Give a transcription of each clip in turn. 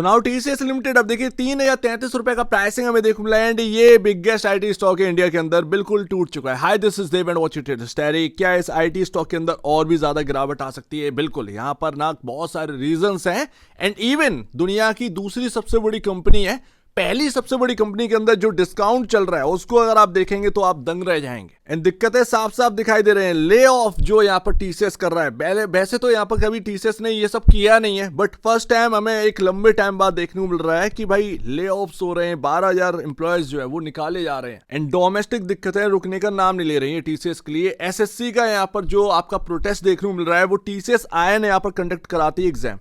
Now TCS limited अब देखिए 3,033 रुपए का प्राइसिंग हमें देखने मिला है एंड ये बिगेस्ट आईटी स्टॉक है इंडिया के अंदर, बिल्कुल टूट चुका है। Hi this is Dev and watch it starry. क्या इस आईटी स्टॉक के अंदर और भी ज्यादा गिरावट आ सकती है? बिल्कुल, यहां पर ना बहुत सारे रीजंस हैं एंड इवन दुनिया की दूसरी सबसे बड़ी कंपनी है, पहली सबसे बड़ी कंपनी के अंदर जो डिस्काउंट चल रहा है उसको अगर आप देखेंगे तो आप दंग रह जाएंगे एंड दिक्कतें साफ साफ दिखाई दे रहे हैं। ले ऑफ जो यहाँ पर टीसीएस कर रहा है, वैसे तो यहाँ पर कभी टीसीएस ने ये सब किया नहीं है, बट फर्स्ट टाइम हमें एक लंबे टाइम बाद देखने को मिल रहा है कि भाई ले ऑफ्स हो रहे हैं, 12,000 एम्प्लॉयज जो है वो निकाले जा रहे हैं एंड डोमेस्टिक दिक्कतें रुकने का नाम नहीं ले रही है टीसीएस के लिए। एसएससी का यहाँ पर जो आपका प्रोटेस्ट देखने को मिल रहा है वो टीसीएस आयन यहाँ पर कंडक्ट कराती है एग्जाम।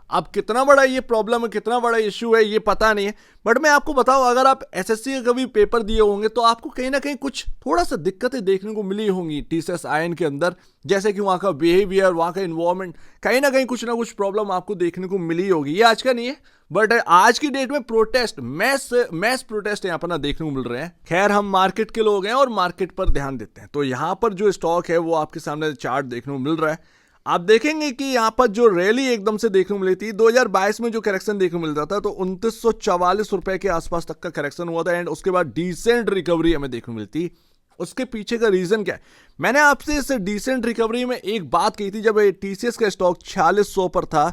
अब कितना बड़ा ये प्रॉब्लम है, कितना बड़ा इश्यू है ये पता नहीं है, बट मैं आपको बताऊं अगर आप एसएससी का कभी पेपर दिए होंगे तो आपको कहीं ना कहीं कुछ थोड़ा सा दिक्कतें देखने को मिली होंगी टीसीएस आयन के अंदर, जैसे कि वहाँ का बिहेवियर, वहाँ का इन्वायरमेंट, कहीं ना कहीं कुछ ना कुछ प्रॉब्लम आपको देखने को मिली होगी। ये आज का नहीं है बट आज की डेट में प्रोटेस्ट, मैस प्रोटेस्ट यहाँ पर ना देखने को मिल रहे हैं। खैर हम मार्केट के लोग हैं और मार्केट पर ध्यान देते हैं, तो यहाँ पर जो स्टॉक है वो आपके सामने चार्ट देखने को मिल रहा है। आप देखेंगे कि यहां पर जो रैली एकदम से देखने को मिली थी 2022 में, जो करेक्शन देखने को मिलता था तो 2944 रुपए के आसपास तक का करेक्शन हुआ था एंड उसके बाद डिसेंट रिकवरी हमें देखने को मिलती। उसके पीछे का रीजन क्या है? मैंने आपसे इस डिसेंट रिकवरी में एक बात कही थी जब टीसीएस का स्टॉक 4600 पर था,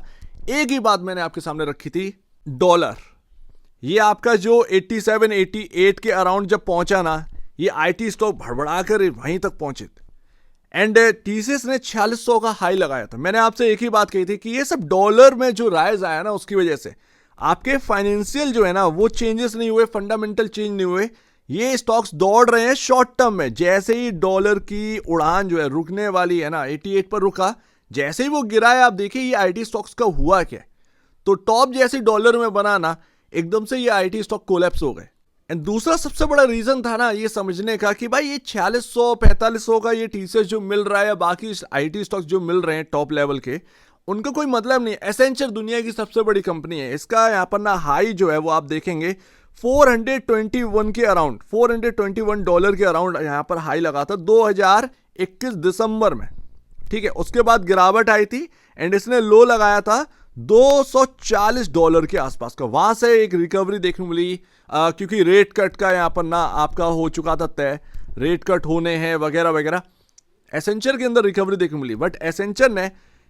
एक ही बात मैंने आपके सामने रखी थी, डॉलर। ये आपका जो 87 88 के अराउंड जब पहुंचा ना, ये आईटी स्टॉक भड़बड़ाकर वहीं तक पहुंचे एंड टीसीएस ने 4600 का हाई लगाया था। मैंने आपसे एक ही बात कही थी कि ये सब डॉलर में जो राइज आया ना उसकी वजह से आपके फाइनेंशियल जो है ना वो चेंजेस नहीं हुए, फंडामेंटल चेंज नहीं हुए, ये स्टॉक्स दौड़ रहे हैं शॉर्ट टर्म में। जैसे ही डॉलर की उड़ान जो है रुकने वाली है ना, 88 पर रुका, जैसे ही वो गिरा है, आप देखिए ये आईटी स्टॉक्स का हुआ क्या, तो टॉप जैसे डॉलर में बना ना, एकदम से ये आईटी स्टॉक कोलैप्स हो गए। एंड दूसरा सबसे बड़ा रीजन था ना ये समझने का कि भाई ये 4600 4500 का ये टीसीएस जो मिल रहा है या बाकी आईटी स्टॉक्स जो मिल रहे हैं टॉप लेवल के, उनका कोई मतलब नहीं। एसेंचर दुनिया की सबसे बड़ी कंपनी है, इसका यहाँ पर ना हाई जो है वो आप देखेंगे 421 के अराउंड, $421 के अराउंड यहाँ पर हाई लगा था 2021 दिसंबर में, ठीक है। उसके बाद गिरावट आई थी एंड इसने लो लगाया था $240 के आसपास का, वहां से एक रिकवरी देखने मिली क्योंकि रेट कट का यहाँ पर ना आपका हो चुका था तय, रेट कट होने हैं वगैरह वगैरह। एसेंचर के अंदर रिकवरी देखने मिली, बट एसेंचर ने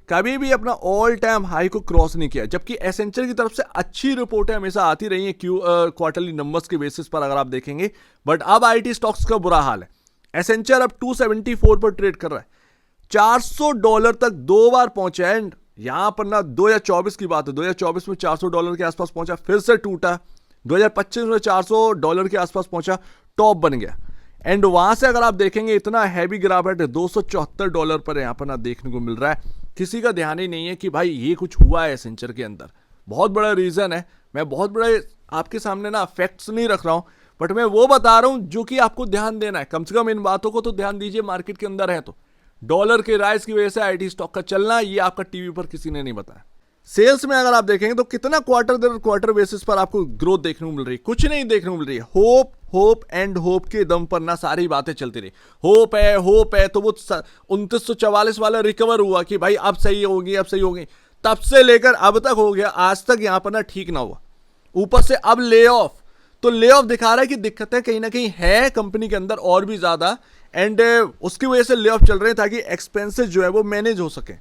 कभी भी अपना ऑल टाइम हाई को क्रॉस नहीं किया, जबकि एसेंचर की तरफ से अच्छी रिपोर्टें हमेशा आती रही हैं क्वार्टरली नंबर्स के बेसिस पर अगर आप देखेंगे। बट अब आईटी स्टॉक्स का बुरा हाल है। एसेंचर अब 274 पर ट्रेड कर रहा है, $400 तक 2 बार पहुंचा है एंड यहां पर ना 2024 की बात है, 2024 में $400 के आसपास पहुंचा, फिर से टूटा, 2025 में $400 के आसपास पहुंचा, टॉप बन गया एंड वहां से अगर आप देखेंगे इतना हैवी गिरावट है $274 पर यहां पर ना देखने को मिल रहा है। किसी का ध्यान ही नहीं है कि भाई ये कुछ हुआ है एसेंचर के अंदर, बहुत बड़ा रीजन है। मैं बहुत बड़े आपके सामने ना फैक्ट्स नहीं रख रहा हूं, बट मैं वो बता रहा हूं जो कि आपको ध्यान देना है, कम से कम इन बातों को तो ध्यान दीजिए। मार्केट के अंदर है तो डॉलर के राइज की वजह से आईटी स्टॉक का चलना, ये आपका टीवी पर किसी ने नहीं बताया। सेल्स में अगर आप देखेंगे तो कितना क्वार्टर दर क्वार्टर बेसिस पर आपको ग्रोथ देखने को मिल रही है, कुछ नहीं देखने को मिल रही है। होप एंड होप के दम पर ना सारी बातें चलती रही, होप है तो वो 2944 वाला रिकवर हुआ कि भाई अब सही होगी, अब सही होगी, तब से लेकर अब तक हो गया, आज तक यहां पर ना ठीक ना हुआ। ऊपर से अब ले ऑफ, तो ले ऑफ दिखा रहा है कि दिक्कतें कहीं ना कहीं है कंपनी के अंदर और भी ज्यादा एंड उसकी वजह से ले ऑफ चल रहे हैं ताकि एक्सपेंसेस जो है वो मैनेज हो सके।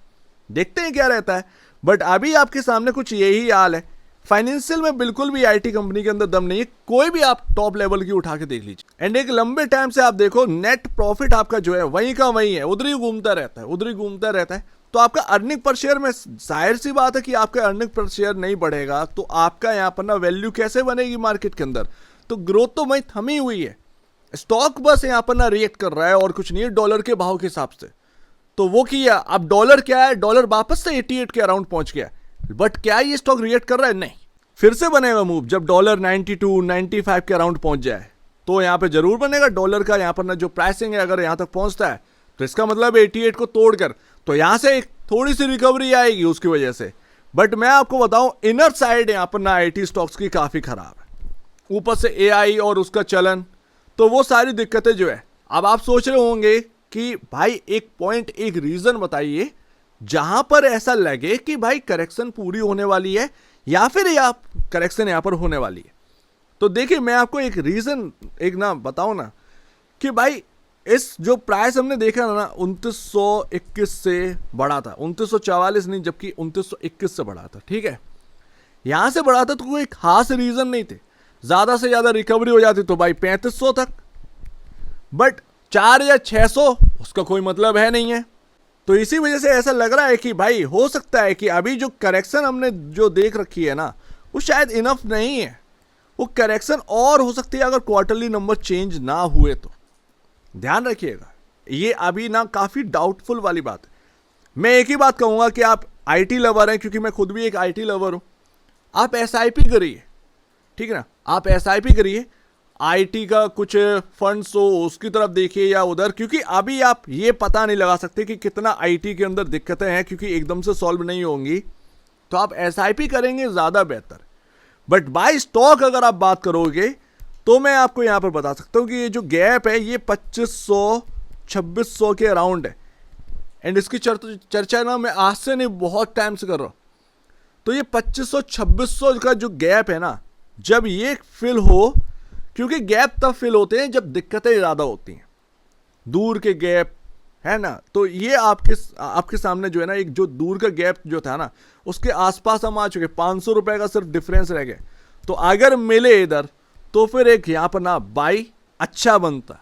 देखते हैं क्या रहता है, बट अभी आपके सामने कुछ यही हाल है। फाइनेंशियल में बिल्कुल भी आईटी कंपनी के अंदर दम नहीं है, कोई भी आप टॉप लेवल की उठा के देख लीजिए एंड एक लंबे टाइम से आप देखो नेट प्रॉफिट आपका जो है वहीं का वहीं है, उधर ही घूमता रहता है। तो आपका अर्निंग पर शेयर में जाहिर सी बात है कि आपका अर्निंग पर शेयर नहीं बढ़ेगा तो आपका यहाँ पर ना वैल्यू कैसे बनेगी मार्केट के अंदर। तो ग्रोथ तो वहीं थमी हुई है, स्टॉक बस यहाँ पर ना रिएक्ट कर रहा है और कुछ नहीं है डॉलर के भाव के हिसाब से। तो वो किया, अब डॉलर क्या है, डॉलर वापस से 88 के अराउंड पहुंच गया, बट क्या ये स्टॉक रिएक्ट कर रहा है? नहीं, फिर से बनेगा मूव जब डॉलर 92 95 के अराउंड पहुंच जाए तो यहाँ पे जरूर बनेगा। डॉलर का यहाँ पर ना जो प्राइसिंग है अगर यहाँ तक पहुंचता है तो इसका मतलब 88 को तोड़कर तो यहाँ से एक थोड़ी सी रिकवरी आएगी उसकी वजह से। बट मैं आपको बताऊं इनर साइड यहाँ पर ना आईटी स्टॉक्स की काफी खराब है, ऊपर से एआई और उसका चलन, तो वो सारी दिक्कतें जो है। अब आप सोच रहे होंगे कि भाई एक पॉइंट, एक रीजन बताइए जहां पर ऐसा लगे कि भाई करेक्शन पूरी होने वाली है या फिर या करेक्शन यहाँ पर होने वाली है। तो देखिए मैं आपको एक रीज़न एक ना बताऊँ ना कि भाई इस जो प्राइस हमने देखा ना 2921 से बढ़ा था, 2944 नहीं जबकि 2921 से बढ़ा था, ठीक है। यहाँ से बढ़ा था तो कोई खास रीज़न नहीं थे, ज़्यादा से ज़्यादा रिकवरी हो जाती तो भाई 3500 तक, बट 4 या 600 उसका कोई मतलब है नहीं है। तो इसी वजह से ऐसा लग रहा है कि भाई हो सकता है कि अभी जो करेक्शन हमने जो देख रखी है ना वो शायद इनफ नहीं है, वो करेक्शन और हो सकती है अगर क्वार्टरली नंबर चेंज ना हुए तो। ध्यान रखिएगा, ये अभी ना काफ़ी डाउटफुल वाली बात है। मैं एक ही बात कहूँगा कि आप आईटी लवर हैं, क्योंकि मैं खुद भी एक आईटी लवर हूँ, आप एसआईपी करिए, ठीक है ना। आप एसआईपी करिए, आईटी का कुछ फंड्स हो उसकी तरफ देखिए या उधर, क्योंकि अभी आप ये पता नहीं लगा सकते कि कितना आईटी के अंदर दिक्कतें हैं, क्योंकि एकदम से सॉल्व नहीं होंगी। तो आप एसआईपी करेंगे ज़्यादा बेहतर। बट बाय स्टॉक अगर आप बात करोगे तो मैं आपको यहाँ पर बता सकता हूँ कि ये जो गैप है ये 2500-2600 के अराउंड है। एंड इसकी चर्चा ना मैं आज से नहीं बहुत टाइम से कर रहा हूँ। तो ये 2500-2600 का जो गैप है ना, जब ये फिल हो, क्योंकि गैप तब फिल होते हैं जब दिक्कतें ज़्यादा होती हैं, दूर के गैप है ना। तो ये आपके सामने जो है ना, एक जो दूर का गैप जो था ना उसके आसपास हम आ चुके, 500 रुपए का सिर्फ डिफरेंस रह गया। तो अगर मिले इधर तो फिर एक यहाँ पर ना बाई अच्छा बनता है,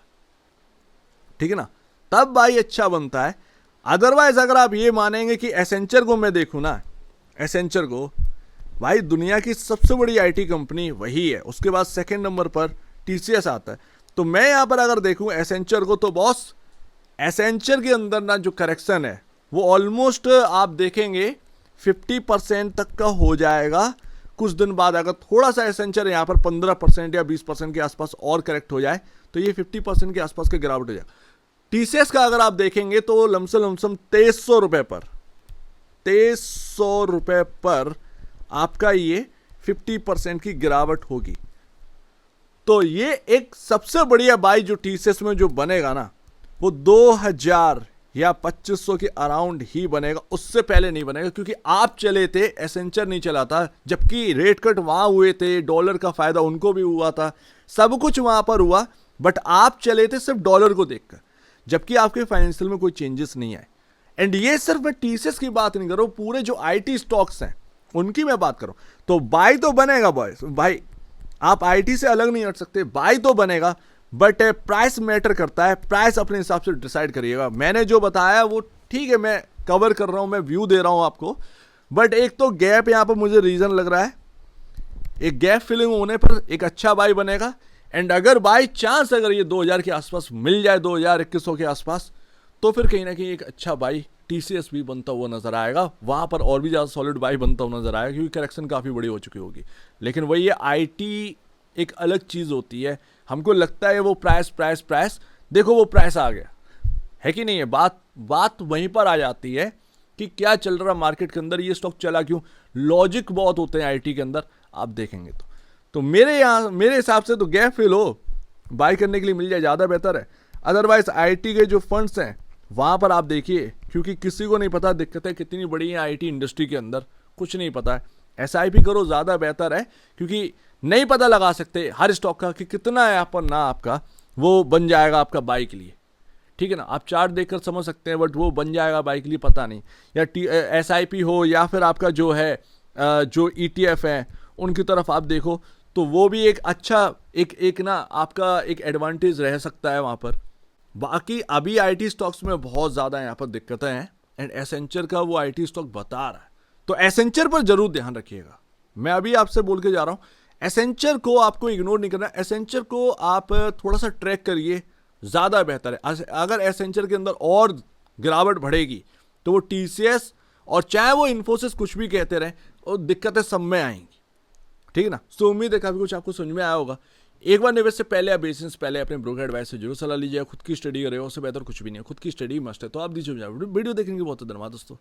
ठीक है ना, तब बाई अच्छा बनता है। अदरवाइज अगर आप ये मानेंगे कि एसेंचर को मैं देखूँ ना, एसेंचर को भाई दुनिया की सबसे बड़ी आईटी कंपनी वही है, उसके बाद सेकंड नंबर पर टीसीएस आता है। तो मैं यहाँ पर अगर देखूँ एसेंचर को, तो बॉस एसेंचर के अंदर ना जो करेक्शन है वो ऑलमोस्ट आप देखेंगे 50% तक का हो जाएगा कुछ दिन बाद। अगर थोड़ा सा एसेंचर यहाँ पर 15% या 20% के आसपास और करेक्ट हो जाए तो ये 50% के आसपास के गिरावट हो जाएगा। टीसीएस का अगर आप देखेंगे तो लमसम 2300 रुपये पर, 2300 रुपये पर आपका ये 50% की गिरावट होगी। तो ये एक सबसे बढ़िया बाई जो टीसीएस में जो बनेगा ना वो 2000 या 2500 के अराउंड ही बनेगा, उससे पहले नहीं बनेगा। क्योंकि आप चले थे, एसेंचर नहीं चला था, जबकि रेट कट वहां हुए थे, डॉलर का फायदा उनको भी हुआ था, सब कुछ वहां पर हुआ, बट आप चले थे सिर्फ डॉलर को देखकर, जबकि आपके फाइनेंशियल में कोई चेंजेस नहीं आए। एंड ये सिर्फ मैं टीसीएस की बात नहीं कर रहा हूं, पूरे जो आईटी स्टॉक्स हैं उनकी मैं बात कर रहा हूं। तो बाई तो बनेगा बॉयज, भाई आप आईटी से अलग नहीं हट सकते, बाई तो बनेगा, बट प्राइस मैटर करता है। प्राइस अपने हिसाब से डिसाइड करिएगा। मैंने जो बताया वो ठीक है, मैं कवर कर रहा हूं, मैं व्यू दे रहा हूं आपको, बट एक तो गैप यहां पर मुझे रीजन लग रहा है, एक गैप फिलिंग होने पर एक अच्छा बाई बनेगा। एंड अगर बाई चांस अगर ये 2000 के आसपास मिल जाए, 2000-2100 के आसपास, तो फिर कहीं ना कहीं एक अच्छा बाई टीसीएस भी बनता हुआ नजर आएगा, वहां पर और भी ज़्यादा सॉलिड बाई बनता हुआ नजर आएगा, क्योंकि करेक्शन काफ़ी बड़ी हो चुकी होगी। लेकिन वही ये आईटी एक अलग चीज़ होती है, हमको लगता है वो प्राइस देखो वो प्राइस आ गया है कि नहीं है, बात वहीं पर आ जाती है कि क्या चल रहा मार्केट के अंदर, ये स्टॉक चला क्यों। लॉजिक बहुत होते हैं आईटी के अंदर, आप देखेंगे तो मेरे हिसाब से तो गैप फिल हो, बाई करने के लिए मिल जाए ज़्यादा बेहतर है। अदरवाइज आईटी के जो फंड्स हैं वहाँ पर आप देखिए, क्योंकि किसी को नहीं पता दिक्कतें कितनी बड़ी हैं आईटी इंडस्ट्री के अंदर, कुछ नहीं पता है। एसआईपी करो ज़्यादा बेहतर है, क्योंकि नहीं पता लगा सकते हर स्टॉक का कि कितना है यहाँ पर ना आपका वो बन जाएगा आपका बाई के लिए, ठीक है ना। आप चार्ट देखकर समझ सकते हैं, बट वो बन जाएगा बाई के लिए पता नहीं। या एसआईपी हो या फिर आपका जो है जो ईटीएफ है उनकी तरफ आप देखो, तो वो भी एक अच्छा एक ना आपका एक एडवांटेज रह सकता है वहाँ पर। बाकी अभी आईटी स्टॉक्स में बहुत ज़्यादा यहाँ पर दिक्कतें हैं, एंड एसेंचर का वो आईटी स्टॉक बता रहा है, तो एसेंचर पर जरूर ध्यान रखिएगा। मैं अभी आपसे बोल के जा रहा हूँ, एसेंचर को आपको इग्नोर नहीं करना, एसेंचर को आप थोड़ा सा ट्रैक करिए, ज़्यादा बेहतर है। अगर एसेंचर के अंदर और गिरावट बढ़ेगी तो वो टीसीएस और चाहे वो इन्फोसिस कुछ भी कहते रहे, और दिक्कतें सब में आएंगी, ठीक है ना। तो उम्मीद है काफ़ी कुछ आपको समझ में आया होगा। एक बार निवेश से पहले या बेसिस पहले अपने ब्रोकर एडवाइस से जरूर सलाह लीजिए। खुद की स्टडी करें, उससे बेहतर कुछ भी नहीं है, खुद की स्टडी मस्ट है। तो आप दीजिए वीडियो देखने के बहुत धन्यवाद दोस्तों।